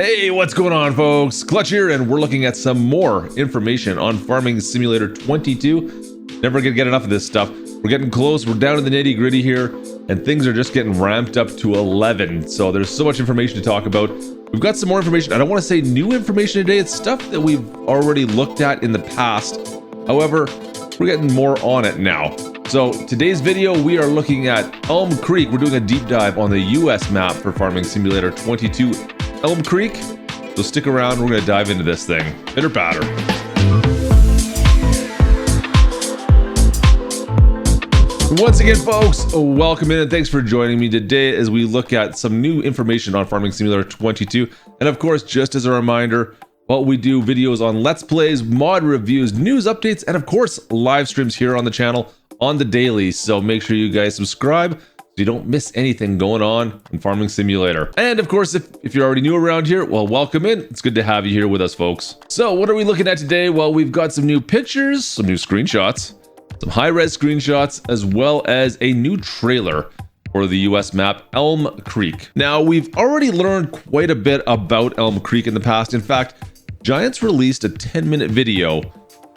Hey, what's going on, folks? Klutch here, and we're looking at some more information on Farming Simulator 22. Never gonna get enough of this stuff. We're getting close, we're down to the nitty gritty here, and things are just getting ramped up to 11. So there's so much information to talk about. We've got some more information. I don't want to say new information today. It's stuff that we've already looked at in the past. However, we're getting more on it now. So today's video, we are looking at Elmcreek. We're doing a deep dive on the US map for Farming Simulator 22. Elmcreek, so stick around, we're going to dive into this thing. Pitter patter. Once again, folks, welcome in and thanks for joining me today as we look at some new information on Farming Simulator 22. And of course, just as a reminder, well, we do videos on Let's Plays, mod reviews, news updates, and of course, live streams here on the channel on the daily. So make sure you guys subscribe so you don't miss anything going on in Farming Simulator. And of course, if you're already new around here, well, welcome in. It's good to have you here with us, folks. So what are we looking at today? Well, we've got some new pictures, some new screenshots, some high-res screenshots, as well as a new trailer for the US map, Elmcreek. Now, we've already learned quite a bit about Elmcreek in the past. In fact, Giants released a 10-minute video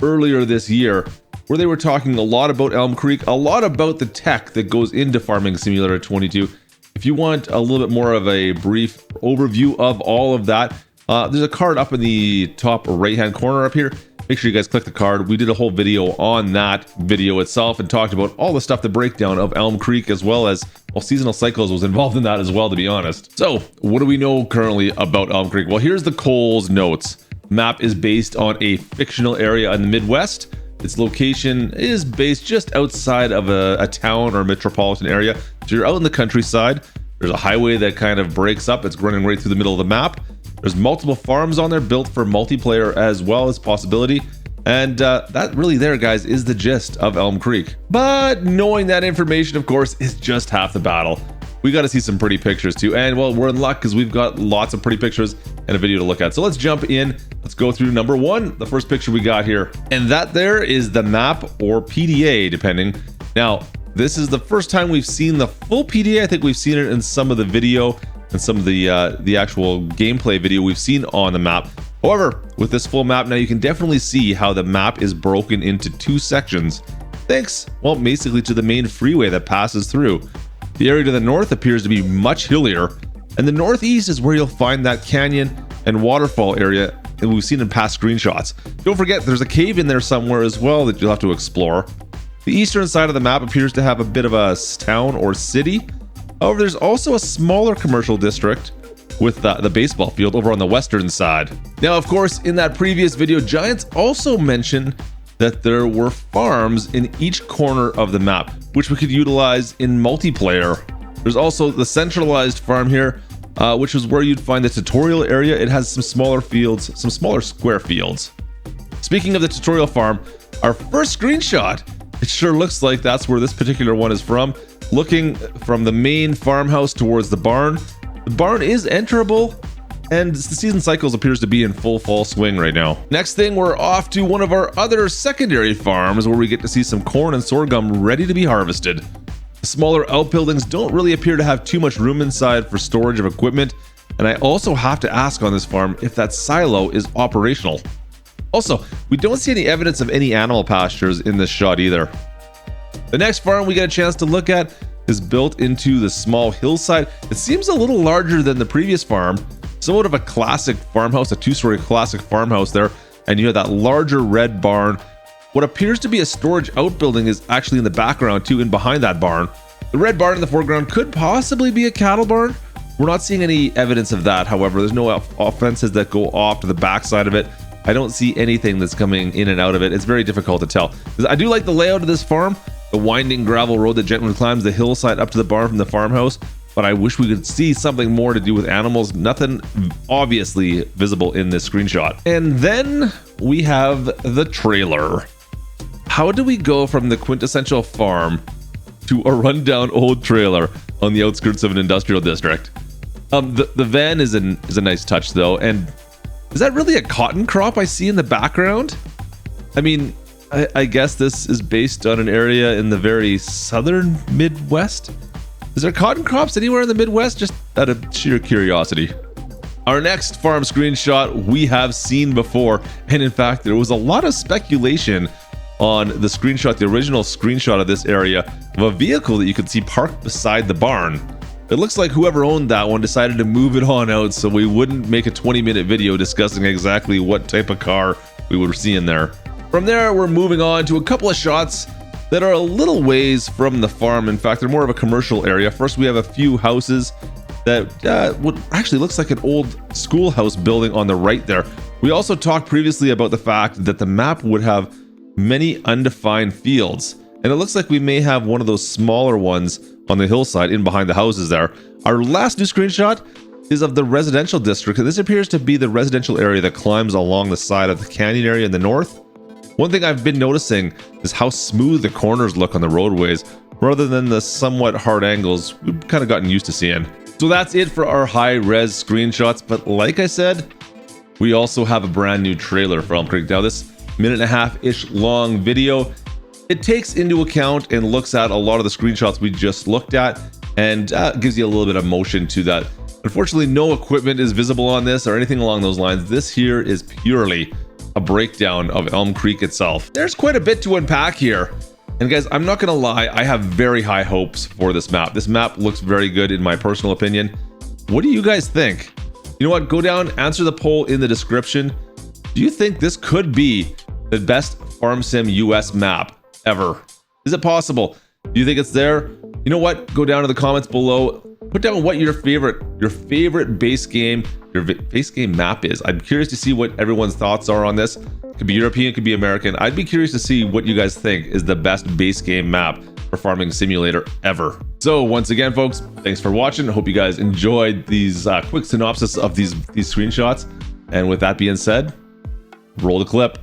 earlier this year where they were talking a lot about Elmcreek, a lot about the tech that goes into Farming Simulator 22. If you want a little bit more of a brief overview of all of that, there's a card up in the top right-hand corner up here. Make sure you guys click the card. We did a whole video on that video itself and talked about all the stuff, the breakdown of Elmcreek, as well as, well, Seasonal Cycles was involved in that as well, to be honest. So what do we know currently about Elmcreek? Well, here's the Cole's notes. Map is based on a fictional area in the Midwest. Its location is based just outside of a town or metropolitan area. So you're out in the countryside. There's a highway that kind of breaks up. It's running right through the middle of the map. There's multiple farms on there built for multiplayer as well as possibility. And that really there, guys, is the gist of Elmcreek. But knowing that information, of course, is just half the battle. We got to see some pretty pictures too. And well, we're in luck because we've got lots of pretty pictures and a video to look at. So let's jump in. Let's go through number one, the first picture we got here. And that there is the map, or PDA, depending. Now, this is the first time we've seen the full PDA. I think we've seen it in some of the video and some of the actual gameplay video we've seen on the map. However, with this full map now, you can definitely see how the map is broken into two sections. Thanks, well, basically to the main freeway that passes through. The area to the north appears to be much hillier, and the northeast is where you'll find that canyon and waterfall area that we've seen in past screenshots. Don't forget, there's a cave in there somewhere as well that you'll have to explore. The eastern side of the map appears to have a bit of a town or city. However, there's also a smaller commercial district with the baseball field over on the western side. Now, of course, in that previous video, Giants also mentioned that there were farms in each corner of the map, which we could utilize in multiplayer. There's also the centralized farm here, which is where you'd find the tutorial area. It has some smaller fields, some smaller square fields. Speaking of the tutorial farm, our first screenshot, it sure looks like that's where this particular one is from. Looking from the main farmhouse towards the barn is enterable, and the Season Cycles appears to be in full swing right now. Next thing, we're off to one of our other secondary farms where we get to see some corn and sorghum ready to be harvested. The smaller outbuildings don't really appear to have too much room inside for storage of equipment, and I also have to ask on this farm if that silo is operational. Also, we don't see any evidence of any animal pastures in this shot either. The next farm we get a chance to look at is built into the small hillside. It seems a little larger than the previous farm, somewhat of a classic farmhouse, a two-story classic farmhouse there, and you have that larger red barn. What appears to be a storage outbuilding is actually in the background too, and behind that barn. The red barn in the foreground could possibly be a cattle barn. We're not seeing any evidence of that, however. There's no fences that go off to the backside of it. I don't see anything that's coming in and out of it. It's very difficult to tell. I do like the layout of this farm, the winding gravel road that gently climbs the hillside up to the barn from the farmhouse, but I wish we could see something more to do with animals. Nothing obviously visible in this screenshot. And then we have the trailer. How do we go from the quintessential farm to a rundown old trailer on the outskirts of an industrial district? The van is a nice touch though, and is that really a cotton crop I see in the background? I mean, I guess this is based on an area in the very southern Midwest. Is there cotton crops anywhere in the Midwest? Just out of sheer curiosity. Our next farm screenshot we have seen before, and in fact there was a lot of speculation on the screenshot, the original screenshot of this area, of a vehicle that you could see parked beside the barn. It looks like whoever owned that one decided to move it on out so we wouldn't make a 20-minute video discussing exactly what type of car we were seeing there. From there, we're moving on to a couple of shots that are a little ways from the farm. In fact, they're more of a commercial area. First, we have a few houses that what actually looks like an old schoolhouse building on the right there. We also talked previously about the fact that the map would have many undefined fields, and it looks like we may have one of those smaller ones on the hillside in behind the houses there. Our last new screenshot is of the residential district, and this appears to be the residential area that climbs along the side of the canyon area in the north. One thing I've been noticing is how smooth the corners look on the roadways rather than the somewhat hard angles we've kind of gotten used to seeing. So that's it for our high-res screenshots, but like I said, we also have a brand new trailer for Elmcreek. Now this minute-and-a-half-ish long video, it takes into account and looks at a lot of the screenshots we just looked at and gives you a little bit of motion to that. Unfortunately, no equipment is visible on this or anything along those lines. This here is purely a breakdown of Elmcreek itself. There's quite a bit to unpack here. And guys, I'm not gonna lie, I have very high hopes for this map. This map looks very good in my personal opinion. What do you guys think? You know what, go down, answer the poll in the description. Do you think this could be the best Farm Sim US map ever? Is it possible? Do you think it's there? You know what, go down to the comments below. Put down what your favorite base game, base game map is. I'm curious to see what everyone's thoughts are on this. It could be European, it could be American. I'd be curious to see what you guys think is the best base game map for Farming Simulator ever. So once again, folks, thanks for watching. I hope you guys enjoyed these quick synopsis of these screenshots. And with that being said, roll the clip.